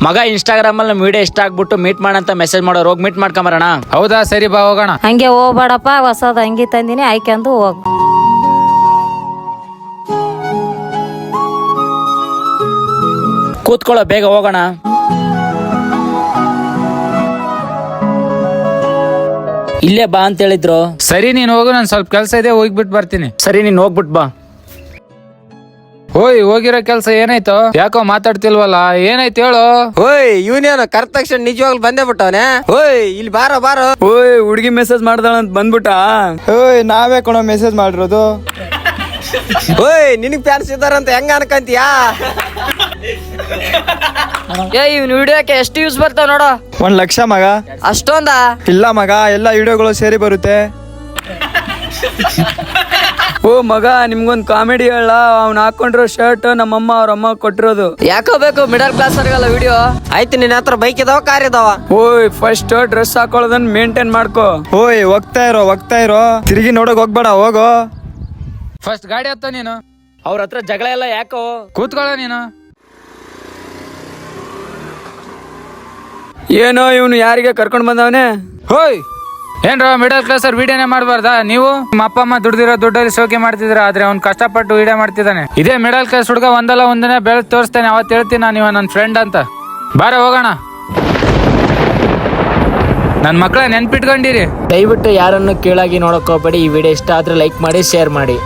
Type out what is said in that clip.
ಮಗ ಇನ್ಸ್ಟಾಗ್ರಾಮ್ ಅಲ್ಲಿ ವಿಡಿಯೋ ಇಷ್ಟ ಆಗ್ಬಿಟ್ಟು ಮೀಟ್ ಮಾಡಂತ ಮೆಸೇಜ್ ಮಾಡೋರು ಹೋಗಿ ಮೀಟ್ ಮಾಡ್ಕೊಂಬರೋಣ. ಹೌದಾ, ಸರಿ ಬಾ ಹೋಗೋಣ. ಹಂಗೆ ಹೋಗ್ಬೇಡಪ್ಪ, ಹೊಸದ ಅಂಗಿ ತಂದಿನಿ ಆಯ್ಕೆಂದು ಹೋಗ್. ಕೂತ್ಕೊಳ್ಳೋ, ಬೇಗ ಹೋಗೋಣ. ಇಲ್ಲೇ ಬಾ ಅಂತ ಹೇಳಿದ್ರು. ಸರಿ ನೀನ್ ಹೋಗು, ನನ್ ಸ್ವಲ್ಪ ಕೆಲ್ಸ ಇದೆ, ಹೋಗ್ಬಿಟ್ಟು ಬರ್ತೀನಿ. ಸರಿ, ನೀನ್ ಹೋಗ್ಬಿಟ್ ಬಾ. ಓಯ್, ಹೋಗಿರೋ ಕೆಲ್ಸ ಏನಾಯ್ತು? ಯಾಕೋ ಮಾತಾಡ್ತಿಲ್ವಲ್ಲ, ಏನಾಯ್ತು ಹೇಳು. ಓಯ್, ಯೂನಿಯನ್ ಕರೆದ ತಕ್ಷಣ ನಿಜವಾಗ್ಲು ಬಂದೇ ಬಿಟ್ಟವನೆ. ಓಯ್, ಇಲ್ಲಿ ಬಾರೋ ಬಾರೋ. ಓಯ್, ಹುಡುಗಿ ಮೆಸೇಜ್ ಮಾಡ್ದಾಳ ಅಂತ ಬಂದ್ಬಿಟ್ಟ. ಓಯ್, ನಾವೇ ಕೊಡೋ ಮೆಸೇಜ್ ಮಾಡಿರೋದು. ಓಯ್, ನಿನಗ್ ಫ್ಯಾನ್ಸ್ ಇದ್ದಾರಂತ ಹೆಂಗ ಅನ್ಕಂತೀಯಾ? ಇವ್ನ ವಿಡಿಯೋಕ್ಕೆ ಎಷ್ಟು ಯೂಸ್ ಬರ್ತಾವ ನೋಡು. 1,00,000 ಮಗ. ಅಷ್ಟೊಂದ? ಇಲ್ಲ ಮಗ, ಎಲ್ಲ ವಿಡಿಯೋಗಳು ಸೇರಿ ಬರುತ್ತೆ. ಓ ಮಗ, ನಿಮ್ಗೊಂದ್ ಕಾಮಿಡಿ ಹೇಳ. ಅವ್ನ ಹಾಕೊಂಡಿರೋ ಶರ್ಟ್ ನಮ್ಮಮ್ಮ ಅವ್ರ ಅಮ್ಮ ಕೊಟ್ಟಿರೋದು. ಯಾಕೋ ಬೇಕು ಮಿಡಲ್ ಕ್ಲಾಸ್ ಅವ್ರಿಗೆಲ್ಲ ವಿಡಿಯೋ? ಆಯ್ತು, ನಿನ್ನ ಹತ್ರ ಬೈಕ್ ಇದಾವ, ಕಾರ್ ಇದಾವ? ಓಯ್, ಫಸ್ಟ್ ಡ್ರೆಸ್ ಹಾಕೊಳ್ಳೋದನ್ನ ಮೇಂಟೈನ್ ಮಾಡ್ಕೋ. ಓಯ್, ಹೋಗ್ತಾ ಇರೋ ತಿರುಗಿ ನೋಡಕ್ ಹೋಗ್ಬೇಡ, ಹೋಗೋ. ಫಸ್ಟ್ ಗಾಡಿ ಹತ್ತೋ ನೀನು. ಅವ್ರ ಹತ್ರ ಜಗಳ ಎಲ್ಲ ಯಾಕೋ? ಕೂತ್ಕೊಳ್ಳೋ ನೀನು. ಏನೋ ಇವನು ಯಾರಿಗೆ ಕರ್ಕೊಂಡ್ ಬಂದವನೆ? ಹೋಯ್, ಏನ್ರ ಮಿಡಲ್ ಕ್ಲಾಸ್ ಅವ್ರ ವಿಡಿಯೋನೇ ಮಾಡ್ಬಾರ್ದಾ ನೀವು? ನಿಮ್ಮ ಅಪ್ಪ ಅಮ್ಮ ದುಡ್ದಿರೋ ದುಡ್ಡಲ್ಲಿ ಶೋಕಿ ಮಾಡ್ತಿದ್ರ, ಆದ್ರೆ ಅವ್ನು ಕಷ್ಟಪಟ್ಟು ವಿಡಿಯೋ ಮಾಡ್ತಿದ್ದಾನೆ. ಇದೇ ಮಿಡಲ್ ಕ್ಲಾಸ್ ಹುಡುಗ ಒಂದಲ್ಲ ಒಂದಿನ ಬೆಳೆದು ತೋರಿಸ್ತೇನೆ, ಅವತ್ತು ಹೇಳ್ತೀನಿ ನಾನು ಇವ ನನ್ನ ಫ್ರೆಂಡ್ ಅಂತ. ಬಾರ ಹೋಗೋಣ. ನನ್ನ ಮಕ್ಕಳ ನೆನ್ಪಿಟ್ಕೊಂಡಿರಿ. ದಯವಿಟ್ಟು ಯಾರನ್ನು ಕೀಳಾಗಿ ನೋಡಕ್ ಹೋಗ್ಬೇಡಿ. ಈ ವಿಡಿಯೋ ಇಷ್ಟ ಆದ್ರೆ ಲೈಕ್ ಮಾಡಿ, ಶೇರ್ ಮಾಡಿ.